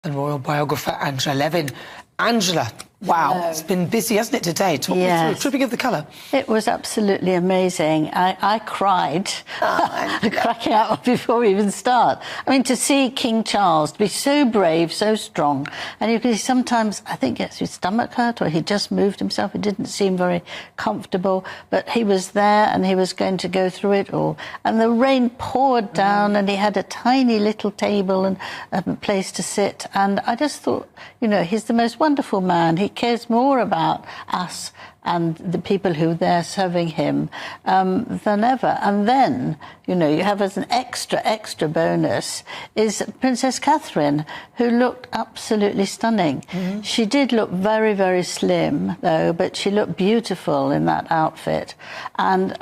The royal biographer Angela Levin. Angela, wow, it's been busy, hasn't it, today? Talk me through Tripping of the Colour. It was absolutely amazing. I cried, cracking out before we even start. I mean, to see King Charles be so brave, so strong, and you can see sometimes, I think yes, his stomach hurt, or he just moved himself. It didn't seem very comfortable, but he was there and he was going to go through it all. And the rain poured down, and he had a tiny little table and a place to sit. And I just thought, you know, he's the most wonderful man. He cares more about us and the people who are there serving him than ever. And then, you know, you have as an extra bonus is Princess Catherine, who looked absolutely stunning. She did look very, very slim, though, but she looked beautiful in that outfit. And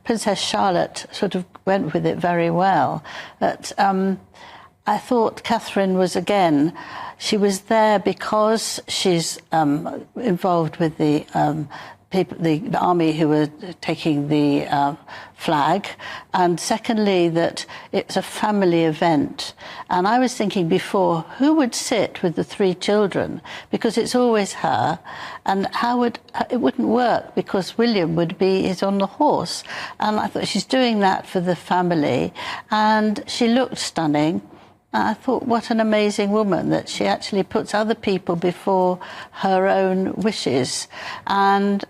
Princess Charlotte sort of went with it very well. But I thought Catherine was, again, she was there because she's involved with the people, the army who were taking the flag, and secondly that it's a family event. And I was thinking before, who would sit with the three children, because it's always her, and it wouldn't work because William is on the horse. And I thought she's doing that for the family, and she looked stunning. I thought, what an amazing woman, that she actually puts other people before her own wishes. And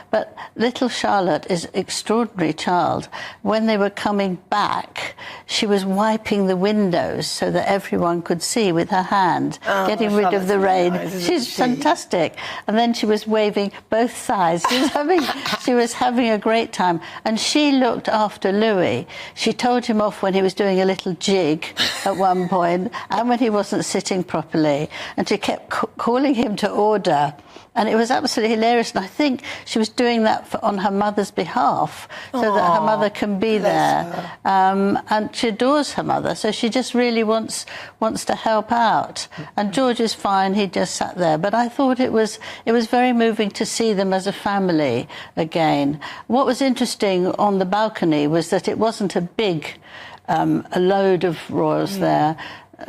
but little Charlotte is an extraordinary child. When they were coming back, she was wiping the windows so that everyone could see with her hand, getting rid of the rain. She's fantastic. And then she was waving both sides. She was having a great time. And she looked after Louis. She told him off when he was doing a little jig at one point, and when he wasn't sitting properly, and she kept calling him to order, and it was absolutely hilarious. And I think she was doing that on her mother's behalf, so that her mother can be there. And she adores her mother, so she just really wants to help out. And George is fine; he just sat there. But I thought it was very moving to see them as a family again. What was interesting on the balcony was that it wasn't a big. A load of royals there,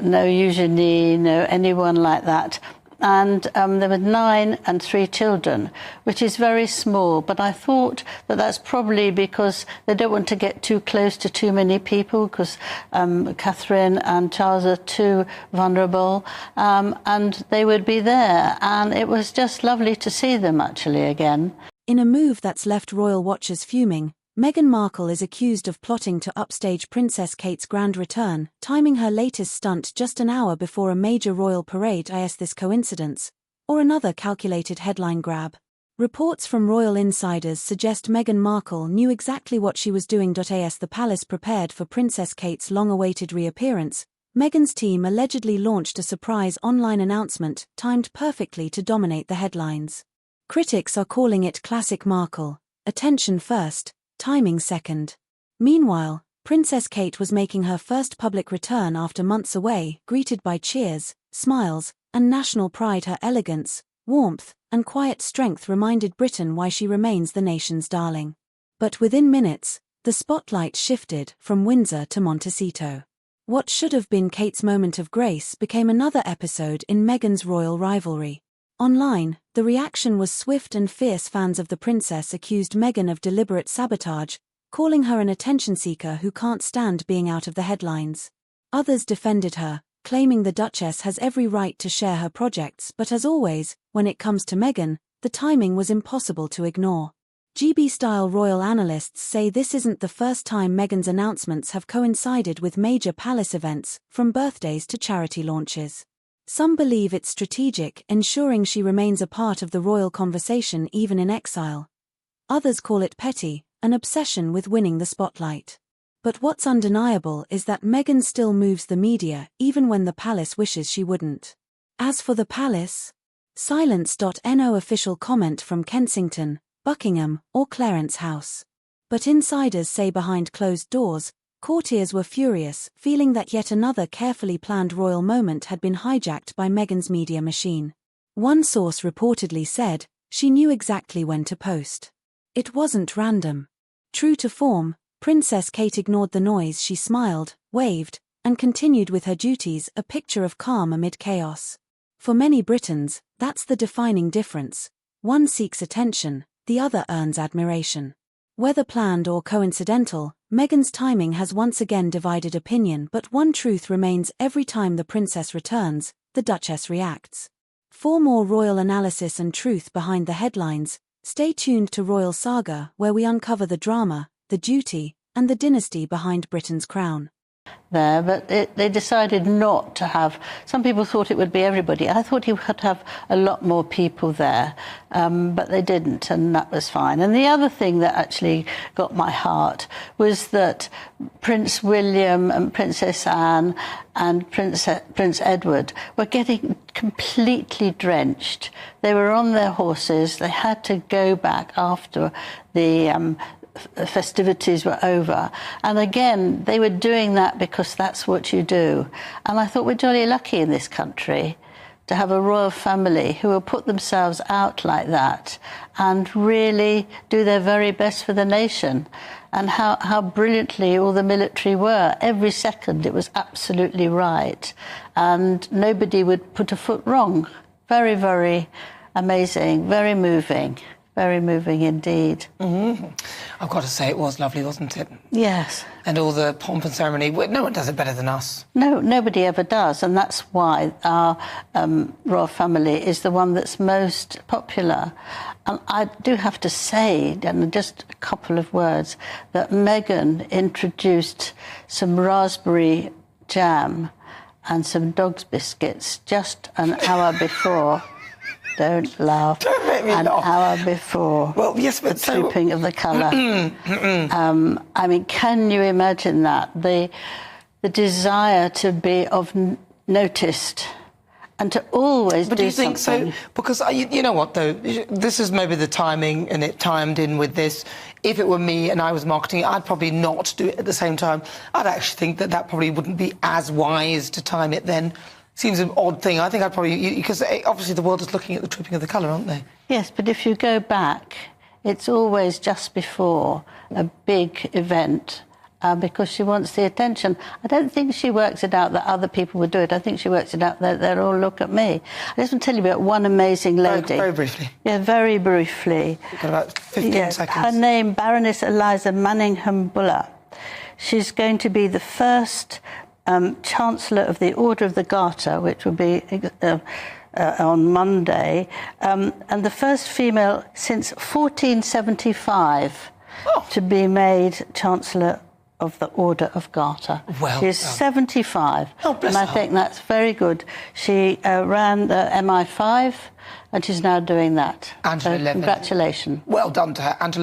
no Eugenie, no anyone like that. And there were 9 and 3 children, which is very small. But I thought that that's probably because they don't want to get too close to too many people, because Catherine and Charles are too vulnerable, and they would be there. And it was just lovely to see them actually again. In a move that's left royal watchers fuming, Meghan Markle is accused of plotting to upstage Princess Kate's grand return, timing her latest stunt just an hour before a major royal parade. Is this coincidence, or another calculated headline grab? Reports from royal insiders suggest Meghan Markle knew exactly what she was doing. As the palace prepared for Princess Kate's long-awaited reappearance, Meghan's team allegedly launched a surprise online announcement timed perfectly to dominate the headlines. Critics are calling it classic Markle, attention first, timing second. Meanwhile, Princess Kate was making her first public return after months away, greeted by cheers, smiles, and national pride. Her elegance, warmth, and quiet strength reminded Britain why she remains the nation's darling. But within minutes, the spotlight shifted from Windsor to Montecito. What should have been Kate's moment of grace became another episode in Meghan's royal rivalry. Online, the reaction was swift and fierce. Fans of the princess accused Meghan of deliberate sabotage, calling her an attention seeker who can't stand being out of the headlines. Others defended her, claiming the Duchess has every right to share her projects, but as always, when it comes to Meghan, the timing was impossible to ignore. GB-style royal analysts say this isn't the first time Meghan's announcements have coincided with major palace events, from birthdays to charity launches. Some believe it's strategic, ensuring she remains a part of the royal conversation even in exile. Others call it petty, an obsession with winning the spotlight. But what's undeniable is that Meghan still moves the media, even when the palace wishes she wouldn't. As for the palace, silence. No official comment from Kensington, Buckingham, or Clarence House. But insiders say behind closed doors, courtiers were furious, feeling that yet another carefully planned royal moment had been hijacked by Meghan's media machine. One source reportedly said, she knew exactly when to post. It wasn't random. True to form, Princess Kate ignored the noise. She smiled, waved, and continued with her duties, a picture of calm amid chaos. For many Britons, that's the defining difference. One seeks attention, the other earns admiration. Whether planned or coincidental, Meghan's timing has once again divided opinion, but one truth remains: every time the princess returns, the Duchess reacts. For more royal analysis and truth behind the headlines, stay tuned to Royal Saga, where we uncover the drama, the duty, and the dynasty behind Britain's crown. There, but they decided not to have. Some people thought it would be everybody. I thought he would have a lot more people there, but they didn't, and that was fine. And the other thing that actually got my heart was that Prince William and Princess Anne and Prince Edward were getting completely drenched. They were on their horses. They had to go back after the festivities were over, and again they were doing that because that's what you do. And I thought, we're jolly lucky in this country to have a royal family who will put themselves out like that and really do their very best for the nation. And how brilliantly all the military were. Every second it was absolutely right, and nobody would put a foot wrong. Very, very amazing, very moving. Very moving indeed. Mm-hmm. I've got to say, it was lovely, wasn't it? Yes. And all the pomp and ceremony. No one does it better than us. No, nobody ever does, and that's why our royal family is the one that's most popular. And I do have to say, and just a couple of words, that Meghan introduced some raspberry jam and some dog's biscuits just an hour before. Don't laugh. Don't make me laugh. An hour before. Well, yes, but the trooping of the colour. I mean, can you imagine that? The desire to be noticed and to always but do you think something. So? Because you know what, though? This is maybe the timing, and it timed in with this. If it were me and I was marketing it, I'd probably not do it at the same time. I'd actually think that probably wouldn't be as wise to time it then. Seems an odd thing. I think I'd probably... Because obviously the world is looking at the tripping of the colour, aren't they? Yes, but if you go back, it's always just before a big event because she wants the attention. I don't think she works it out that other people would do it. I think she works it out that they'll all look at me. I just want to tell you about one amazing lady. Very briefly. Yeah, very briefly. You've got about 15 seconds. Her name, Baroness Eliza Manningham Buller. She's going to be the first Chancellor of the Order of the Garter, which will be on Monday, and the first female since 1475 to be made Chancellor of the Order of Garter. Well, she's 75, and I think that's very good. She ran the MI5, and she's now doing that. And so congratulations. Well done to her. And to